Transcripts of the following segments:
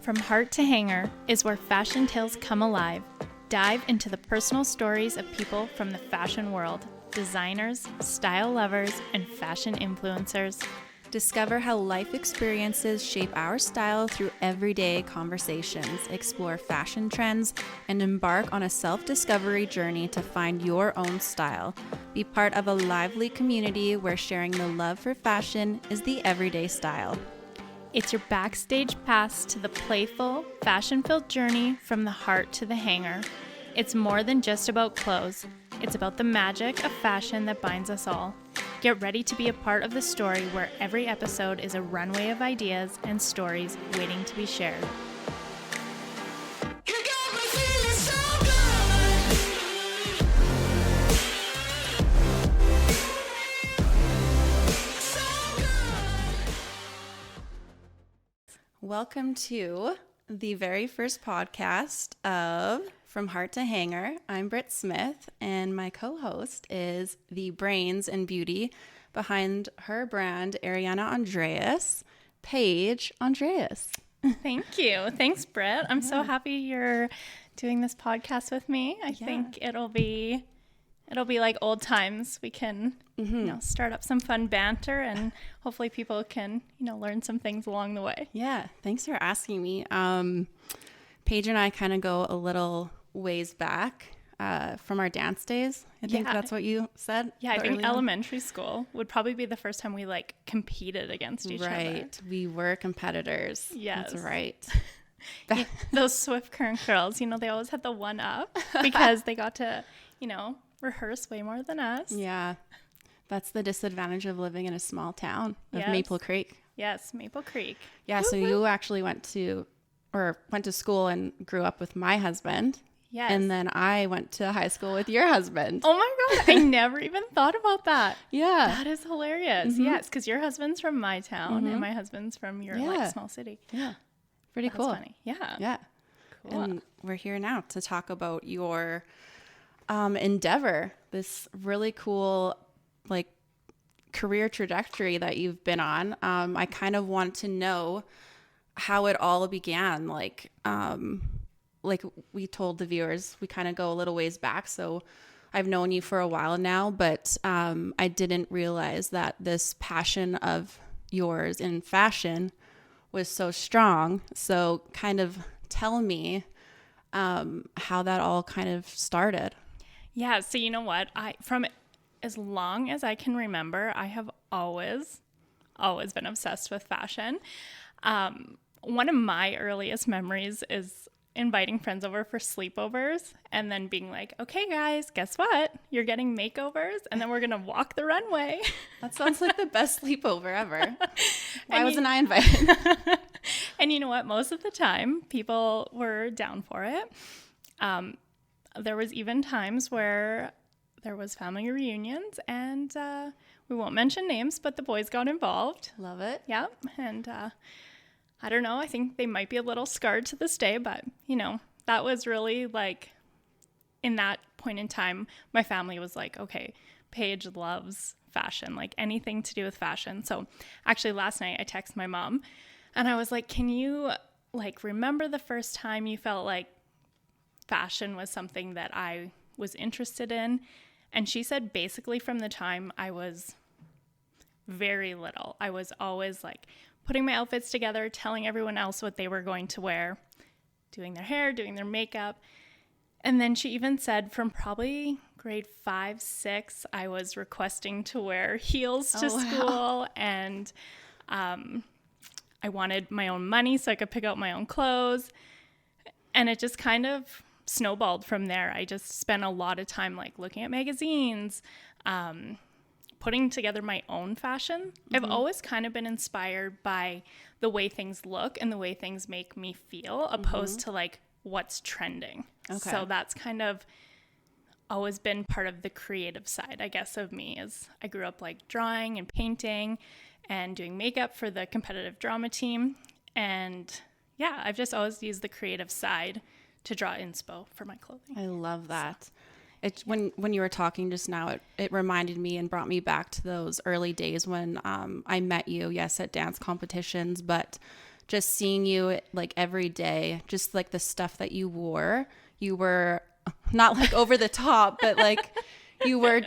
From Heart to Hanger is where fashion tales come alive. Dive into the personal stories of people from the fashion world, designers, style lovers, and fashion influencers. Discover how life experiences shape our style through everyday conversations, explore fashion trends, and embark on a self-discovery journey to find your own style. Be part of a lively community where sharing the love for fashion is the everyday style. It's your backstage pass to the playful, fashion-filled journey from the heart to the hanger. It's more than just about clothes. It's about the magic of fashion that binds us all. Get ready to be a part of the story where every episode is a runway of ideas and stories waiting to be shared. Welcome to the very first podcast of From Heart to Hanger. I'm Britt Smith, and my co-host is the brains and beauty behind her brand, ARIANNA Andreas, Paige Andreas. Thank you. Thanks, Britt. I'm so happy you're doing this podcast with me. I think it'll be like old times. We can, start up some fun banter, and hopefully people can, learn some things along the way. Yeah. Thanks for asking me. Paige and I kind of go a little ways back from our dance days. I think that's what you said. Yeah, I think elementary school would probably be the first time we competed against each other. Right. We were competitors. Yes. That's right. Those Swift Current girls, they always had the one up because they got to, rehearse way more than us. Yeah. That's the disadvantage of living in a small town of Maple Creek. Yes, Maple Creek. Yeah, so you actually went to school and grew up with my husband. Yes. And then I went to high school with your husband. Oh my God. I never even thought about that. Yeah. That is hilarious. Mm-hmm. Yes, because your husband's from my town and my husband's from your small city. Yeah. Pretty cool. That's funny. Yeah. Yeah. Cool. And we're here now to talk about your endeavor, this really cool career trajectory that you've been on. I kind of want to know how it all began. Like we told the viewers, we kind of go a little ways back. So I've known you for a while now, but I didn't realize that this passion of yours in fashion was so strong. So kind of tell me how that all kind of started. Yeah. So you know what? From as long as I can remember, I have always been obsessed with fashion. One of my earliest memories is inviting friends over for sleepovers and then being like, okay, guys, guess what? You're getting makeovers and then we're going to walk the runway. That sounds like the best sleepover ever. Why wasn't I invited? And you know what? Most of the time, people were down for it. There was even times where there was family reunions, and we won't mention names, but the boys got involved. Love it. Yeah, and I don't know. I think they might be a little scarred to this day, but, that was really in that point in time, my family was like, okay, Paige loves fashion, anything to do with fashion. So actually last night I texted my mom, and I was like, can you remember the first time you felt like fashion was something that I was interested in? And she said basically from the time I was very little, I was always putting my outfits together, telling everyone else what they were going to wear, doing their hair, doing their makeup. And then she even said from probably grade 5, 6, I was requesting to wear heels to school. And I wanted my own money so I could pick out my own clothes. And it just kind of snowballed from there. I just spent a lot of time looking at magazines, putting together my own fashion. Mm-hmm. I've always kind of been inspired by the way things look and the way things make me feel, opposed to what's trending. Okay. So that's kind of always been part of the creative side, I guess, of me. Is I grew up drawing and painting and doing makeup for the competitive drama team. And yeah, I've just always used the creative side to draw inspo for my clothing. I love that. When you were talking just now, it reminded me and brought me back to those early days when I met you, yes, at dance competitions, but just seeing you like every day, just like the stuff that you wore not like over the top, but like you were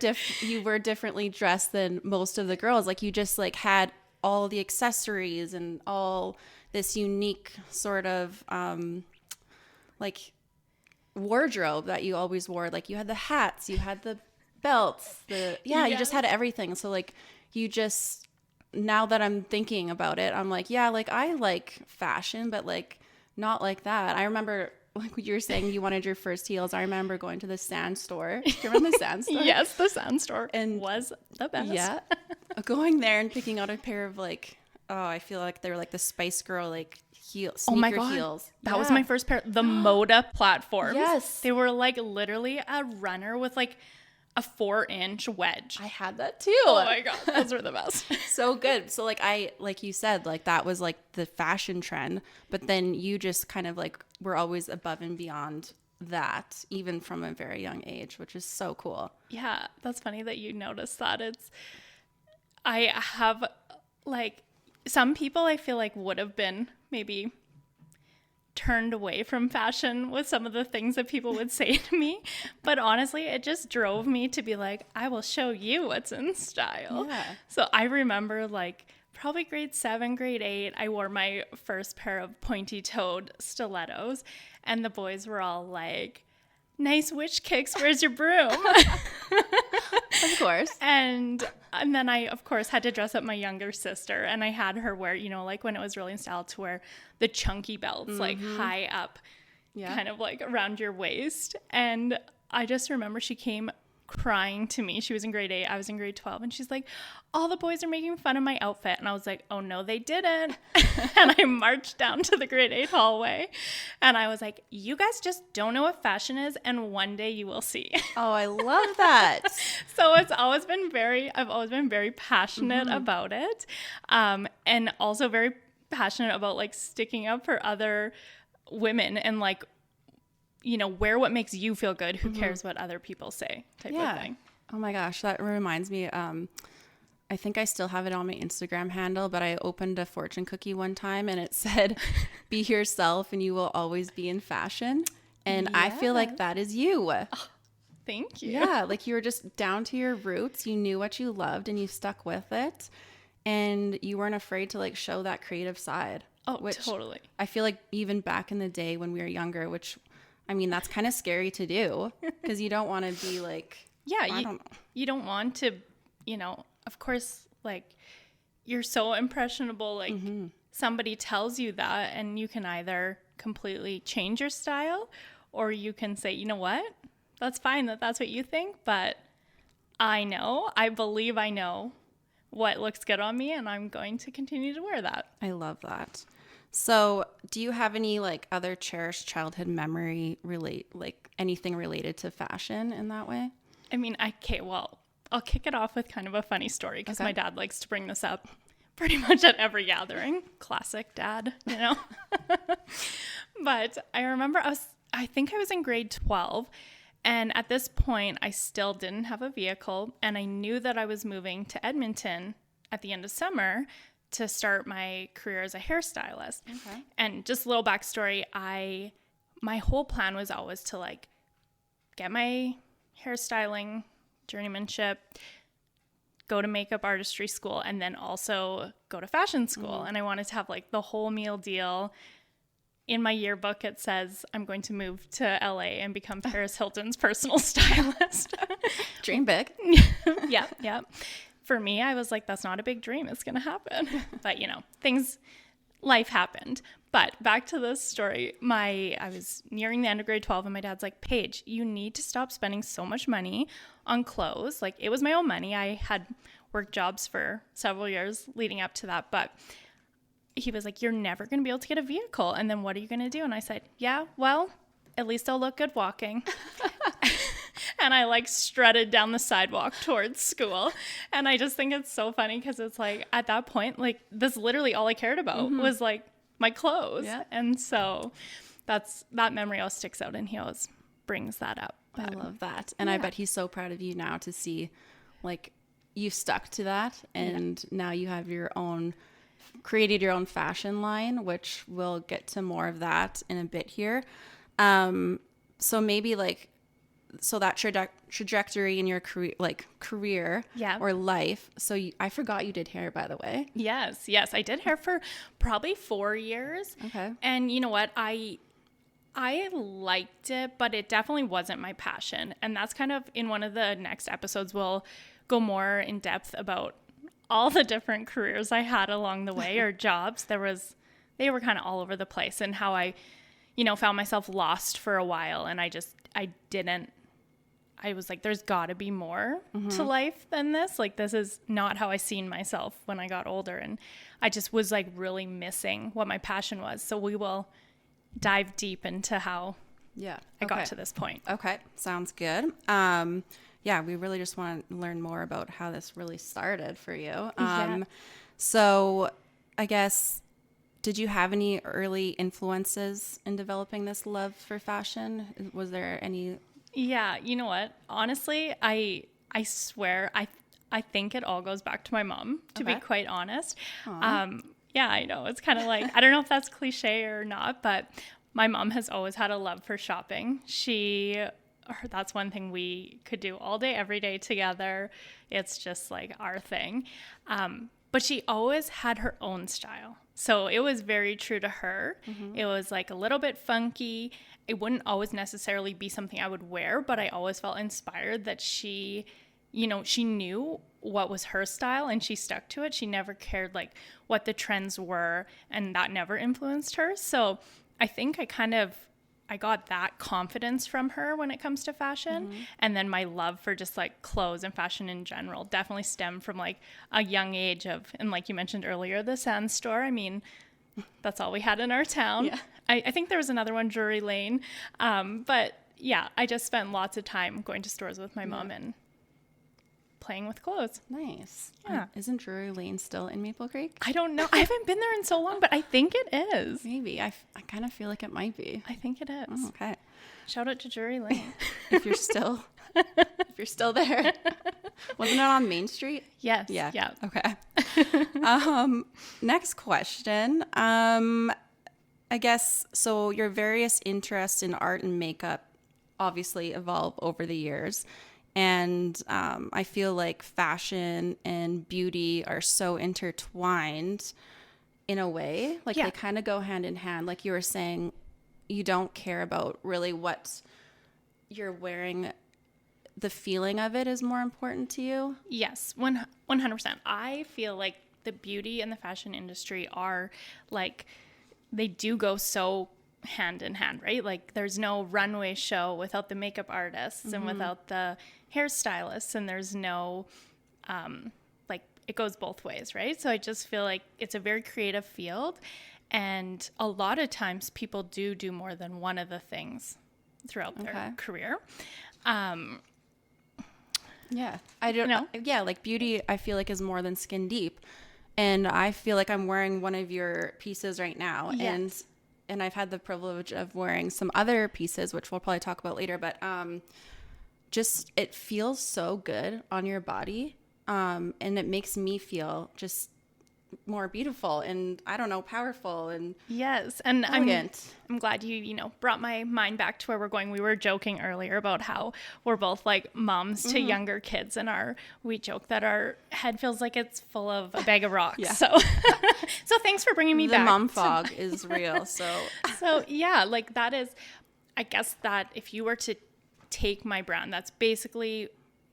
differently dressed than most of the girls. Like you just like had all the accessories and all this unique sort of like wardrobe that you always wore. Like you had the hats, you had the belts, you just had everything. So like you just, now that I'm thinking about it, I'm like, yeah, like I like fashion, but like not like that. I remember like what you were saying, you wanted your first heels. I remember going to the sand store. Do you remember the sand store? Yes, the sand store was the best. Yeah. Going there and picking out a pair of like, I feel like they were like the Spice Girl like sneaker heels. That was my first pair. The Moda platforms. Yes. They were like literally a runner with like a 4-inch wedge. I had that too. Oh my God. Those were the best. So good. So like you said, like that was like the fashion trend, but then you just kind of like were always above and beyond that, even from a very young age, which is so cool. Yeah. That's funny that you noticed that. I have like some people I feel like would have been maybe turned away from fashion with some of the things that people would say to me. But honestly, it just drove me to be like, I will show you what's in style. Yeah. So I remember like probably grade 7, grade 8, I wore my first pair of pointy-toed stilettos. And the boys were all like, nice witch kicks, where's your broom? Of course. And then I, of course, had to dress up my younger sister, and I had her wear, you know, like when it was really in style to wear the chunky belts, like high up, kind of like around your waist. And I just remember she came crying to me. She was in grade 8. I was in grade 12. And she's like, all the boys are making fun of my outfit. And I was like, oh, no, they didn't. And I marched down to the grade 8 hallway. And I was like, you guys just don't know what fashion is. And one day you will see. Oh, I love that. So I've always been very passionate about it. And also very passionate about like sticking up for other women and like, you know, wear what makes you feel good. Who cares what other people say type of thing. Oh my gosh. That reminds me. I think I still have it on my Instagram handle, but I opened a fortune cookie one time and it said, be yourself and you will always be in fashion. And I feel like that is you. Oh, thank you. Yeah. Like you were just down to your roots. You knew what you loved and you stuck with it. And you weren't afraid to like show that creative side. Oh, totally. I feel like even back in the day when we were younger, which I mean, that's kind of scary to do because you don't want to be like, you don't want to, you know, of course, like you're so impressionable. Like somebody tells you that and you can either completely change your style or you can say, you know what, that's fine that that's what you think. But I believe I know what looks good on me and I'm going to continue to wear that. I love that. So do you have any like other cherished childhood memory like anything related to fashion in that way? I mean, I'll kick it off with kind of a funny story because my dad likes to bring this up pretty much at every gathering. Classic dad, you know? But I remember I think I was in grade 12 and at this point I still didn't have a vehicle and I knew that I was moving to Edmonton at the end of summer to start my career as a hairstylist. Okay. And just a little backstory, my whole plan was always to like get my hairstyling journeymanship, go to makeup artistry school, and then also go to fashion school. And I wanted to have like the whole meal deal. In my yearbook, it says I'm going to move to LA and become Paris Hilton's personal stylist. Dream big. Yeah. For me, I was like, that's not a big dream. It's going to happen. But, you know, life happened. But back to this story, I was nearing the end of grade 12 and my dad's like, Paige, you need to stop spending so much money on clothes. Like it was my own money. I had worked jobs for several years leading up to that. But he was like, you're never going to be able to get a vehicle. And then what are you going to do? And I said, yeah, well, at least I'll look good walking. And I like strutted down the sidewalk towards school. And I just think it's so funny because it's like at that point, like that's literally all I cared about was like my clothes. Yeah. And so that memory always sticks out and he always brings that up. But, I love that. And I bet he's so proud of you now to see like you stuck to that and now you have your own created your own fashion line, which we'll get to more of that in a bit here. So maybe like, so that trajectory in your career Yeah. or life. So I forgot you did hair, by the way. Yes. I did hair for probably 4 years. Okay. And you know what? I liked it, but it definitely wasn't my passion. And that's kind of in one of the next episodes, we'll go more in depth about all the different careers I had along the way or jobs. They were kind of all over the place, and how I, found myself lost for a while. And I was like, there's got to be more to life than this. Like, this is not how I seen myself when I got older. And I just was like really missing what my passion was. So we will dive deep into how I got to this point. Okay. Sounds good. We really just want to learn more about how this really started for you. So I guess, did you have any early influences in developing this love for fashion? Was there any? Yeah, you know what? Honestly, I swear I think it all goes back to my mom, to be quite honest. Yeah, I know. It's kind of like, I don't know if that's cliche or not, but my mom has always had a love for shopping. That's one thing we could do all day, every day together. It's just like our thing. But she always had her own style. So it was very true to her. It was like a little bit funky. It wouldn't always necessarily be something I would wear, but I always felt inspired that she knew what was her style and she stuck to it. She never cared like what the trends were, and that never influenced her. So I think I got that confidence from her when it comes to fashion. And then my love for just like clothes and fashion in general definitely stemmed from like a young age and like you mentioned earlier, the Sand Store. I mean, that's all we had in our town. Yeah. I think there was another one, Drury Lane. But yeah, I just spent lots of time going to stores with my mom and playing with clothes. Nice. Yeah. Isn't Drury Lane still in Maple Creek? I don't know. I haven't been there in so long, but I think it is. Maybe. I kind of feel like it might be. I think it is. Oh, okay. Shout out to Drury Lane. if you're still there. Wasn't it on Main Street? Yes. Yeah. Okay. Next question. I guess, so your various interests in art and makeup obviously evolve over the years. And I feel like fashion and beauty are so intertwined in a way. Like they kind of go hand in hand. Like you were saying, you don't care about really what you're wearing. The feeling of it is more important to you. Yes, 100%. I feel like the beauty and the fashion industry are like, they do go so hand in hand, right? Like there's no runway show without the makeup artists and without the hairstylists, and there's no like it goes both ways, right? So I just feel like it's a very creative field, and a lot of times people do more than one of the things throughout their career. Yeah, I don't know. Yeah, like beauty I feel like is more than skin deep, and I feel like I'm wearing one of your pieces right now. Yes. And I've had the privilege of wearing some other pieces, which we'll probably talk about later, but just it feels so good on your body, and it makes me feel just more beautiful and, I don't know, powerful and yes, and elegant. I'm glad you brought my mind back to where we're going. We were joking earlier about how we're both like moms to younger kids, and we joke that our head feels like it's full of a bag of rocks. So thanks for bringing me back. The mom fog is real. So yeah, like that is, I guess that if you were to take my brand, that's basically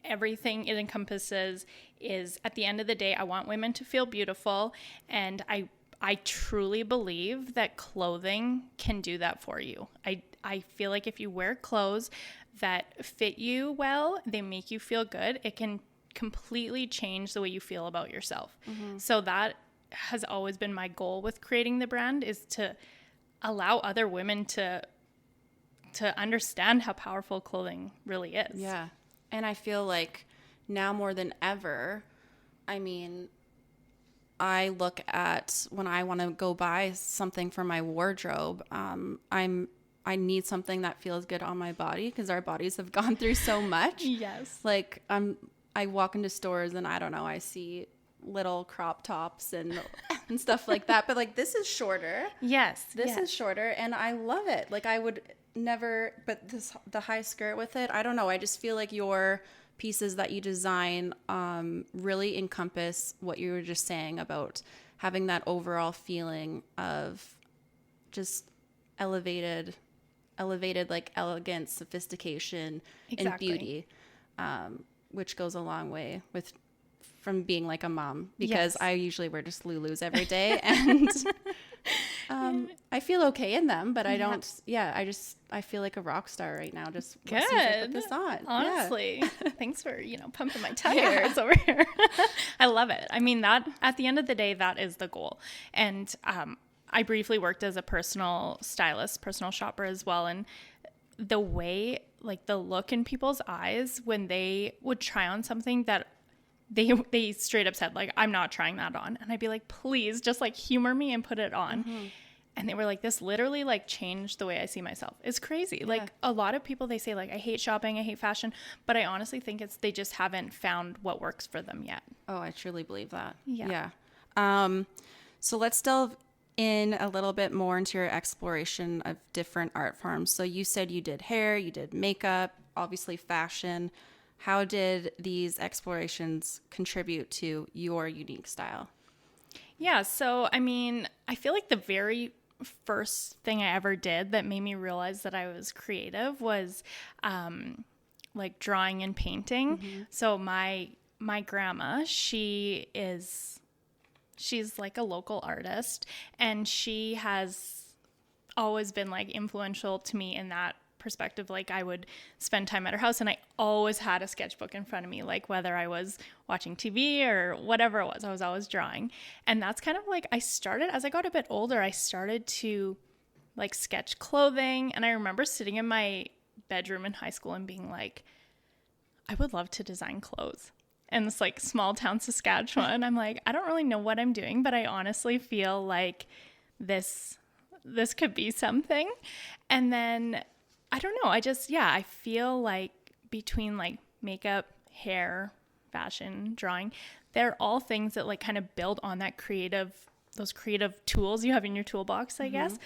everything it encompasses. Is at the end of the day, I want women to feel beautiful, and I truly believe that clothing can do that for you. I feel like if you wear clothes that fit you well, they make you feel good, it can completely change the way you feel about yourself. So that has always been my goal with creating the brand, is to allow other women to understand how powerful clothing really is. Yeah. And I feel like now more than ever, I mean, I look at when I want to go buy something for my wardrobe, I need something that feels good on my body, because our bodies have gone through so much. Yes. Like I walk into stores and I don't know, I see little crop tops and and stuff like that. But like, this is shorter. Yes. This is shorter, and I love it. Like, I would never, but the high skirt with it, I don't know. I just feel like your pieces that you design really encompass what you were just saying about having that overall feeling of just elevated like elegance, sophistication, and beauty, which goes a long way from being like a mom, because I usually wear just Lulus every day, and I feel okay in them, but I don't. I feel like a rock star right now. Just good. Put this on. Honestly, thanks for pumping my tires over here. I love it. I mean, that at the end of the day, that is the goal. And I briefly worked as a personal stylist, personal shopper as well, and the way, like, the look in people's eyes when they would try on something that they straight up said, like, I'm not trying that on. And I'd be like, please just like humor me and put it on. Mm-hmm. And they were like, this literally like changed the way I see myself. It's crazy. Yeah. Like, a lot of people, they say like, I hate shopping, I hate fashion, but I honestly think they just haven't found what works for them yet. Oh, I truly believe that. Yeah. So let's delve in a little bit more into your exploration of different art forms. So you said you did hair, you did makeup, obviously fashion. How did these explorations contribute to your unique style? Yeah, so I mean, I feel like the very first thing I ever did that made me realize that I was creative was like drawing and painting. Mm-hmm. So my grandma, she's like a local artist, and she has always been like influential to me in that perspective. Like, I would spend time at her house and I always had a sketchbook in front of me, like whether I was watching TV or whatever it was, I was always drawing. And that's kind of like, as I got a bit older, I started to like sketch clothing. And I remember sitting in my bedroom in high school and being like, I would love to design clothes. In this like small town Saskatchewan, I'm like, I don't really know what I'm doing, but I honestly feel like this could be something. And then I don't know. I feel like between like makeup, hair, fashion, drawing, they're all things that like kind of build on those creative tools you have in your toolbox, I guess.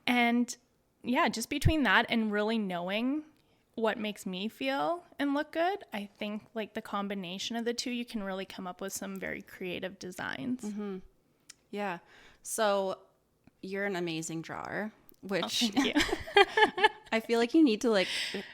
And yeah, just between that and really knowing what makes me feel and look good, I think like the combination of the two, you can really come up with some very creative designs. Mm-hmm. Yeah. So you're an amazing drawer, which thank you. I feel like you need to like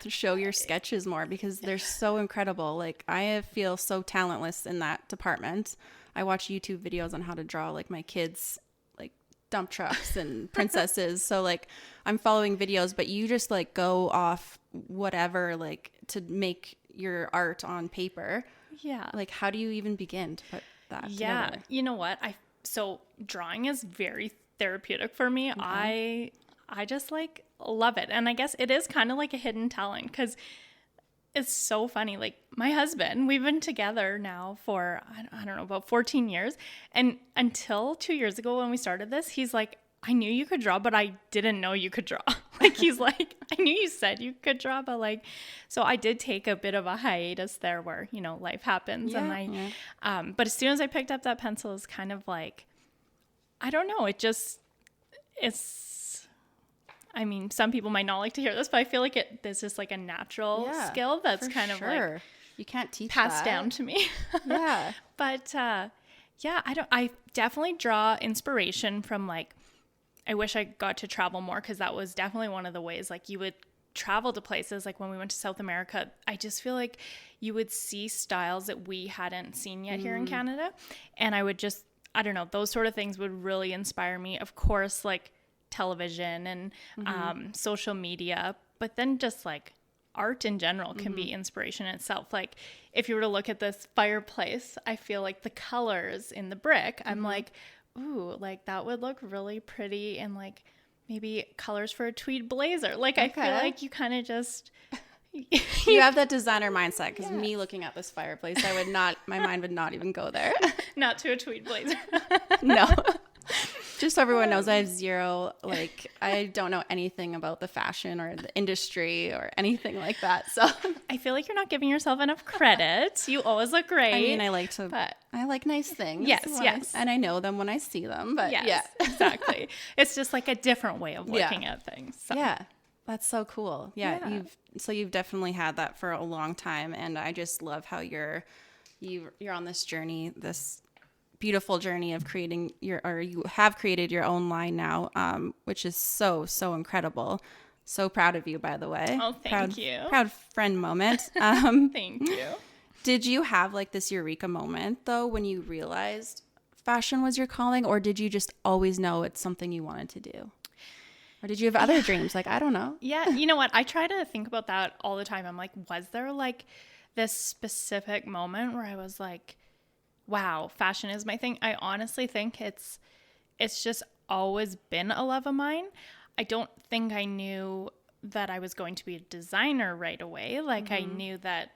show your sketches more, because they're so incredible. Like, I feel so talentless in that department. I watch YouTube videos on how to draw like my kids, like dump trucks and princesses. So like, I'm following videos, but you just like go off whatever, like, to make your art on paper. Yeah. Like, how do you even begin to put that together? You know what? So drawing is very therapeutic for me. Okay. I just like love it. And I guess it is kind of like a hidden talent, because it's so funny. Like, my husband, we've been together now for, I don't know, about 14 years. And until 2 years ago when we started this, he's like, I knew you could draw, but I didn't know you could draw. Like, he's like, I knew you said you could draw, but like, so I did take a bit of a hiatus there where, life happens. Yeah, and but as soon as I picked up that pencil, it's kind of like, I don't know. I mean, some people might not like to hear this, but I feel like there's just like a natural skill that's kind of like, you can't teach passed down to me. Yeah. But I definitely draw inspiration from like, I wish I got to travel more, because that was definitely one of the ways, like, you would travel to places. Like, when we went to South America, I just feel like you would see styles that we hadn't seen yet here in Canada. And I would just, I don't know, those sort of things would really inspire me. Of course, like television and social media, but then just like art in general can be inspiration in itself. Like, if you were to look at this fireplace, I feel like the colors in the brick, I'm like, ooh, like that would look really pretty, and like maybe colors for a tweed blazer. Like, I feel like you kind of just you have that designer mindset, because me looking at this fireplace, my mind would not even go there. Not to a tweed blazer. No. Just so everyone knows, I have zero, like, I don't know anything about the fashion or the industry or anything like that. So I feel like you're not giving yourself enough credit. You always look great. I mean, I like nice things. Yes. And I know them when I see them, but yes, yeah. exactly. It's just like a different way of looking at things. So. Yeah. That's so cool. Yeah. You've definitely had that for a long time. And I just love how you're on this journey, this beautiful journey of you have created your own line now, which is so incredible. So proud of you, by the way. Oh, thank you. Proud friend moment. Thank you. Did you have like this eureka moment though, when you realized fashion was your calling, or did you just always know it's something you wanted to do? Or did you have other dreams? Like, I don't know. Yeah. You know what? I try to think about that all the time. I'm like, was there like this specific moment where I was like, wow, fashion is my thing? I honestly think it's just always been a love of mine. I don't think I knew that I was going to be a designer right away. Like I knew that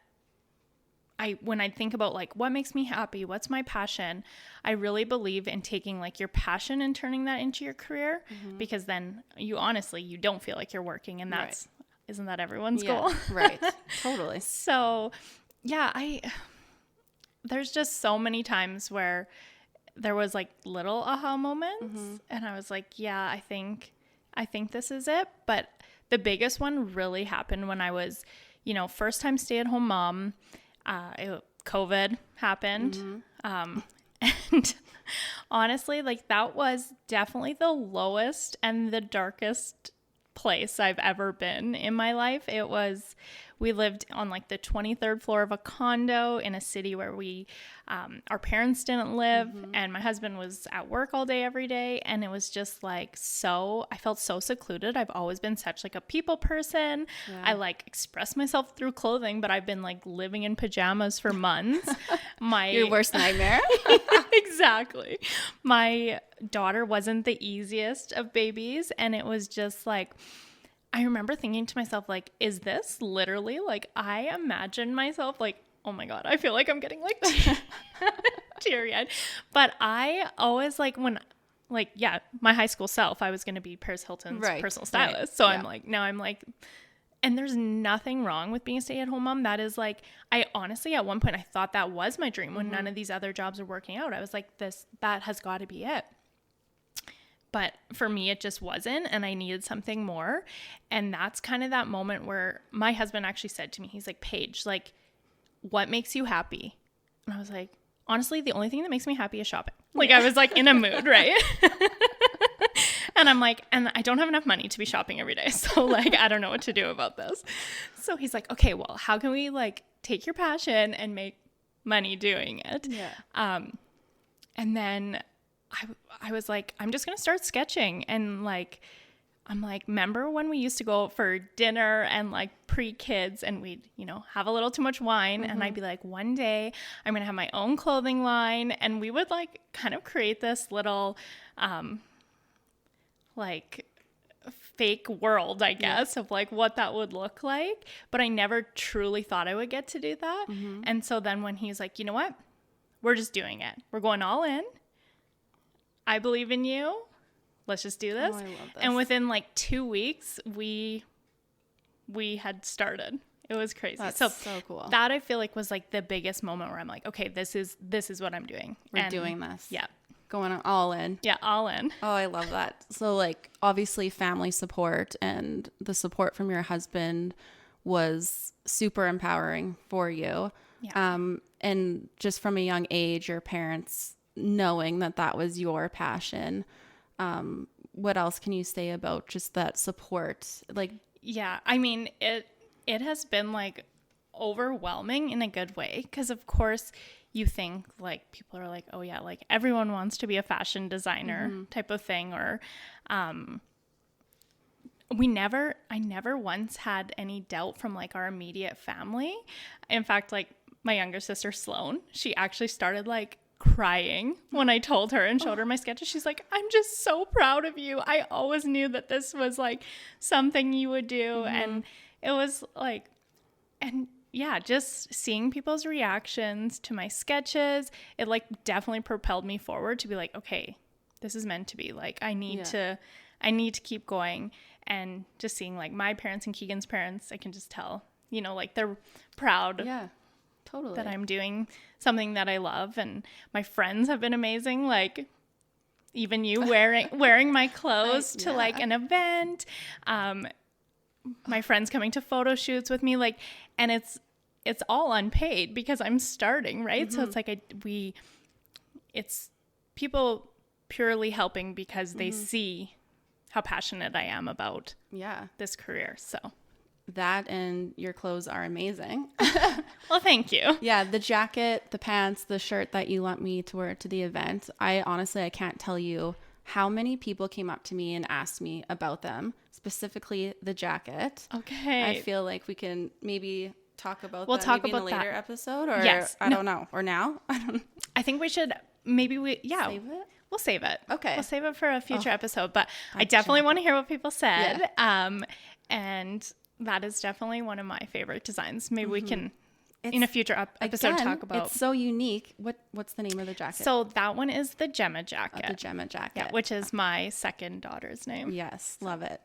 when I think about like what makes me happy, what's my passion, I really believe in taking like your passion and turning that into your career, because then you don't feel like you're working, and isn't that everyone's goal? Right. Totally. So yeah, there's just so many times where there was like little aha moments and I was like, yeah, I think this is it. But the biggest one really happened when I was, first time stay-at-home mom. COVID happened. And honestly, like that was definitely the lowest and the darkest place I've ever been in my life. We lived on like the 23rd floor of a condo in a city where our parents didn't live, and my husband was at work all day, every day. And it was just like, I felt so secluded. I've always been such like a people person. Yeah. I like express myself through clothing, but I've been like living in pajamas for months. Your worst nightmare. Exactly. My daughter wasn't the easiest of babies. And it was just like, I remember thinking to myself, like, is this literally, like, I imagine myself, like, oh my God, I feel like I'm getting, like, teary-eyed. But I always, like, my high school self, I was going to be Paris Hilton's personal stylist. Right. So I'm like, and there's nothing wrong with being a stay-at-home mom. That is, like, I honestly, at one point, I thought that was my dream when none of these other jobs were working out. I was like, that has got to be it. But for me, it just wasn't, and I needed something more. And that's kind of that moment where my husband actually said to me, he's like, Paige, like, what makes you happy? And I was like, honestly, the only thing that makes me happy is shopping. Like, I was like in a mood, right? And I'm like, and I don't have enough money to be shopping every day. So like, I don't know what to do about this. So he's like, okay, well, how can we like take your passion and make money doing it? Yeah. And then I was like, I'm just going to start sketching. And like, I'm like, remember when we used to go out for dinner and like pre-kids and we'd, have a little too much wine. And I'd be like, one day I'm going to have my own clothing line. And we would like kind of create this little, like fake world, I guess, of like what that would look like. But I never truly thought I would get to do that. And so then when he's like, you know what, we're just doing it. We're going all in. I believe in you. Let's just do this. Oh, I love this. And within like 2 weeks, we had started. It was crazy. That's so cool. That I feel like was like the biggest moment where I'm like, okay, this is what I'm doing. We're doing this. Yeah. Going all in. Yeah, all in. Oh, I love that. So like obviously family support and the support from your husband was super empowering for you. Yeah. And just from a young age, your parents knowing that was your passion. What else can you say about just that support? Like, yeah, I mean, it has been like overwhelming in a good way. 'Cause of course you think like people are like, oh yeah, like everyone wants to be a fashion designer type of thing. Or, I never once had any doubt from like our immediate family. In fact, like my younger sister, Sloane, she actually started like crying when I told her and showed her my sketches. She's like, I'm just so proud of you. I always knew that this was like something you would do. And it was like, and yeah, just seeing people's reactions to my sketches, it like definitely propelled me forward to be like, okay, this is meant to be. Like, I need to keep going. And just seeing like my parents and Keegan's parents, I can just tell, you know, like they're proud that I'm doing something that I love. And my friends have been amazing. Like, even you wearing my clothes to like an event, my friends coming to photo shoots with me, like, and it's all unpaid because I'm starting, right? So it's like it's people purely helping because they see how passionate I am about this career. So that and your clothes are amazing. Well, thank you. Yeah, the jacket, the pants, the shirt that you want me to wear to the event, I can't tell you how many people came up to me and asked me about them, specifically the jacket. Okay. I feel like we can maybe talk about we'll that talk maybe about in a later that. episode, or Yes. I don't know, or now. I think we should save it. We'll save it. Okay. We'll save it for a future episode, but I definitely want to hear what people said. Yeah. And that is definitely one of my favorite designs. Maybe we can, in a future episode, talk about. It's so unique. What's the name of the jacket? So that one is the Gemma jacket. The Gemma jacket. Yeah, which is my second daughter's name. Yes, love it.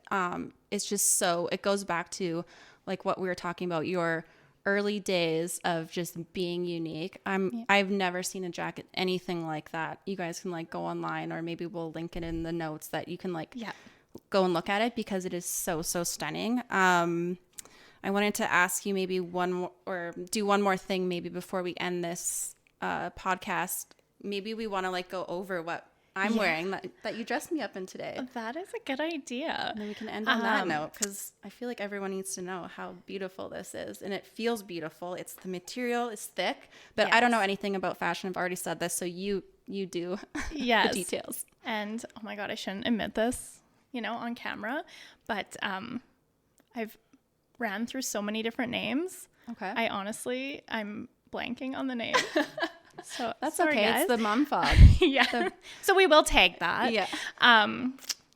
It's just so, it goes back to like what we were talking about, your early days of just being unique. I've never seen a jacket anything like that. You guys can like go online, or maybe we'll link it in the notes that you can like go and look at it, because it is so stunning. I wanted to ask you maybe do one more thing maybe before we end this podcast. Maybe we want to like go over what I'm wearing that you dressed me up in today. That is a good idea. And then we can end on that note, because I feel like everyone needs to know how beautiful this is, and it feels beautiful. The material is thick, but I don't know anything about fashion. I've already said this, so you do the details. And oh my God, I shouldn't admit this, you know, on camera, but I've ran through so many different names. Okay. I'm blanking on the name. So that's sorry, okay. guys. It's the mom fog. So we will tag that. Yeah.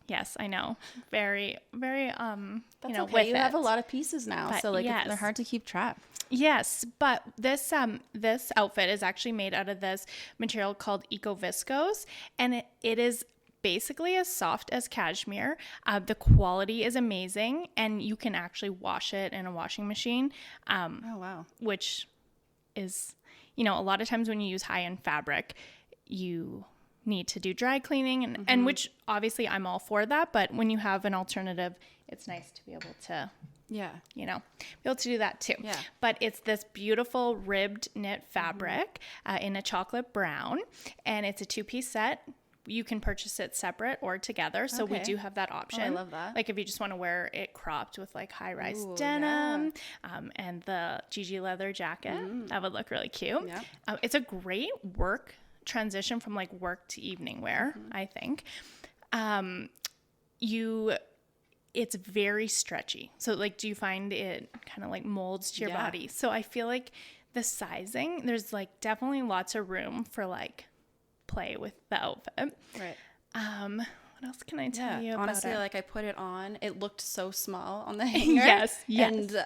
Yes, I know. Very, very, that's okay. You have a lot of pieces now, but so like they're hard to keep track. Yes, but this outfit is actually made out of this material called Eco Viscose, and it is basically as soft as cashmere. The quality is amazing, and you can actually wash it in a washing machine. Oh wow! Which is, you know, a lot of times when you use high-end fabric, you need to do dry cleaning, and which obviously I'm all for that, but when you have an alternative, it's nice to be able to, you know, be able to do that too. Yeah. But it's this beautiful ribbed knit fabric in a chocolate brown, and it's a 2-piece set. You can purchase it separate or together. So we do have that option. Oh, I love that. Like if you just want to wear it cropped with like high-rise denim and the Gigi leather jacket, that would look really cute. Yeah. It's a great work transition from like work to evening wear, I think. It's very stretchy. So like, do you find it kind of like molds to your body? So I feel like the sizing, there's like definitely lots of room for like play with the outfit. Right. What else can I tell you about honestly, it? Like I put it on, it looked so small on the hanger. Yes. And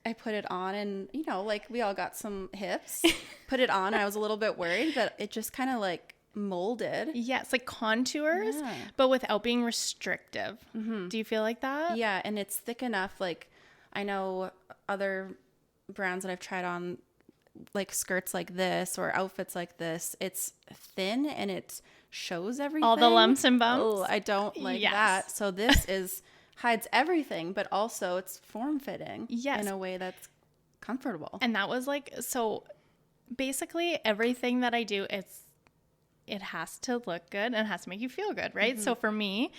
I put it on, and you know, like we all got some hips. Put it on, and I was a little bit worried that it just kind of like molded. Yes, like contours, but without being restrictive. Do you feel like that? Yeah, and it's thick enough. Like I know other brands that I've tried on, like skirts like this or outfits like this, it's thin and it shows everything. All the lumps and bumps. Oh, I don't like that. So this hides everything, but also it's form-fitting in a way that's comfortable. And that was like, so basically everything that I do, it has to look good and it has to make you feel good, right? So for me,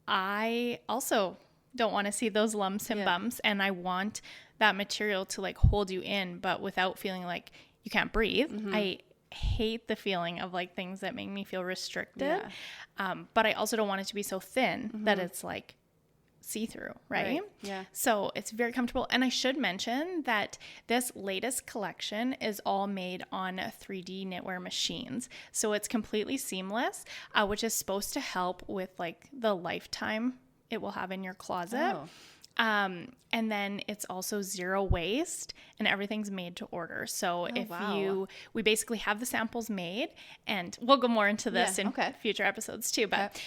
I also don't want to see those lumps and bumps, and I want that material to like hold you in, but without feeling like you can't breathe. I hate the feeling of like things that make me feel restricted. But I also don't want it to be so thin that it's like see-through, right? Yeah. So it's very comfortable. And I should mention that this latest collection is all made on 3D knitwear machines. So it's completely seamless, which is supposed to help with like the lifetime it will have in your closet. And then it's also zero waste and everything's made to order. So we basically have the samples made, and we'll go more into this in future episodes too. But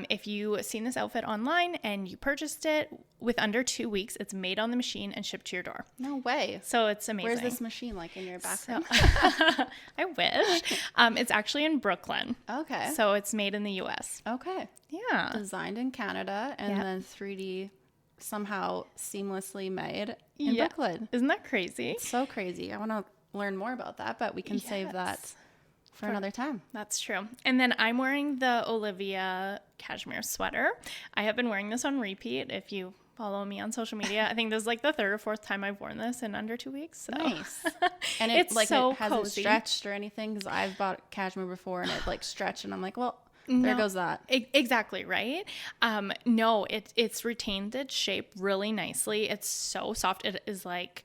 if you've seen this outfit online and you purchased it, with under 2 weeks, it's made on the machine and shipped to your door. No way. So it's amazing. Where's this machine, like in your bathroom? I wish. It's actually in Brooklyn. Okay. So it's made in the U.S. Okay. Yeah. Designed in Canada and then 3D somehow seamlessly made in Brooklyn. Isn't that crazy? It's so crazy. I want to learn more about that, but we can save that for another time. That's true. And then I'm wearing the Olivia cashmere sweater. I have been wearing this on repeat. If you follow me on social media, I think this is like the third or fourth time I've worn this in under 2 weeks. So. Nice. And it's like so it hasn't cozy. stretched or anything, because I've bought cashmere before and it like stretched, and I'm like, well, there goes that. Exactly, right? No, it's retained its shape really nicely. It's so soft. It is like,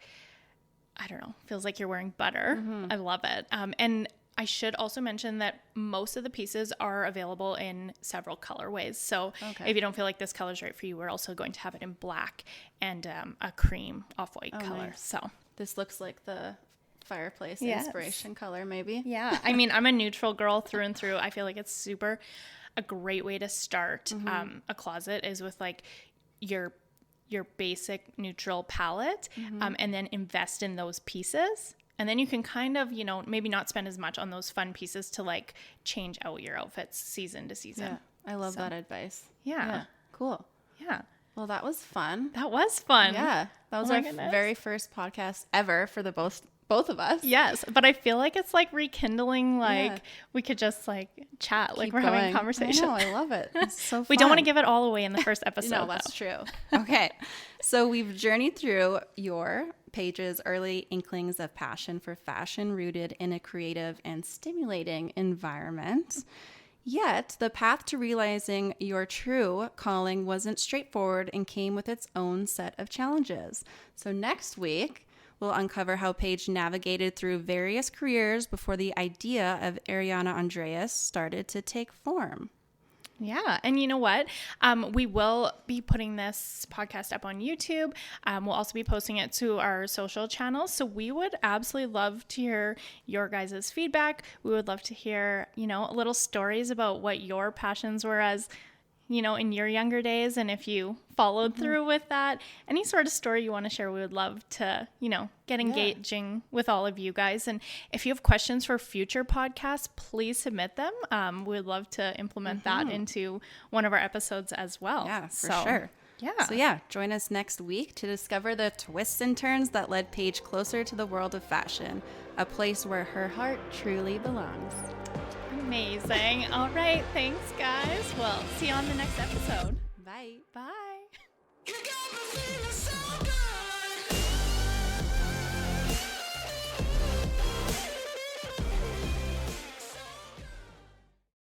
I don't know, feels like you're wearing butter. Mm-hmm. I love it. And I should also mention that most of the pieces are available in several colorways. So if you don't feel like this color is right for you, we're also going to have it in black and a cream off-white color. Nice. So this looks like the fireplace inspiration color, maybe. Yeah. I mean, I'm a neutral girl through and through. I feel like it's a great way to start a closet is with like your basic neutral palette, and then invest in those pieces. And then you can kind of, maybe not spend as much on those fun pieces to like change out your outfits season to season. Yeah, I love that advice. Yeah. Cool. Yeah. Well, that was fun. That was fun. Yeah. That was our very first podcast ever for the both of us. Yes. But I feel like it's like rekindling, like we could just like chat, like we're having a conversation. I know, I love it. It's so fun. We don't want to give it all away in the first episode. No, that's true. Okay. So we've journeyed through Paige's early inklings of passion for fashion rooted in a creative and stimulating environment. Yet, the path to realizing your true calling wasn't straightforward and came with its own set of challenges. So next week, we'll uncover how Paige navigated through various careers before the idea of ARIANNA ANDREAS started to take form. Yeah. And you know what? We will be putting this podcast up on YouTube. We'll also be posting it to our social channels. So we would absolutely love to hear your guys' feedback. We would love to hear, little stories about what your passions were as, in your younger days. And if you followed through with that, any sort of story you want to share, we would love to, get engaging with all of you guys. And if you have questions for future podcasts, please submit them. We would love to implement that into one of our episodes as well. Yeah, for sure. Yeah. So join us next week to discover the twists and turns that led Paige closer to the world of fashion, a place where her heart truly belongs. Amazing. All right. Thanks, guys. We'll see you on the next episode. Bye. Bye.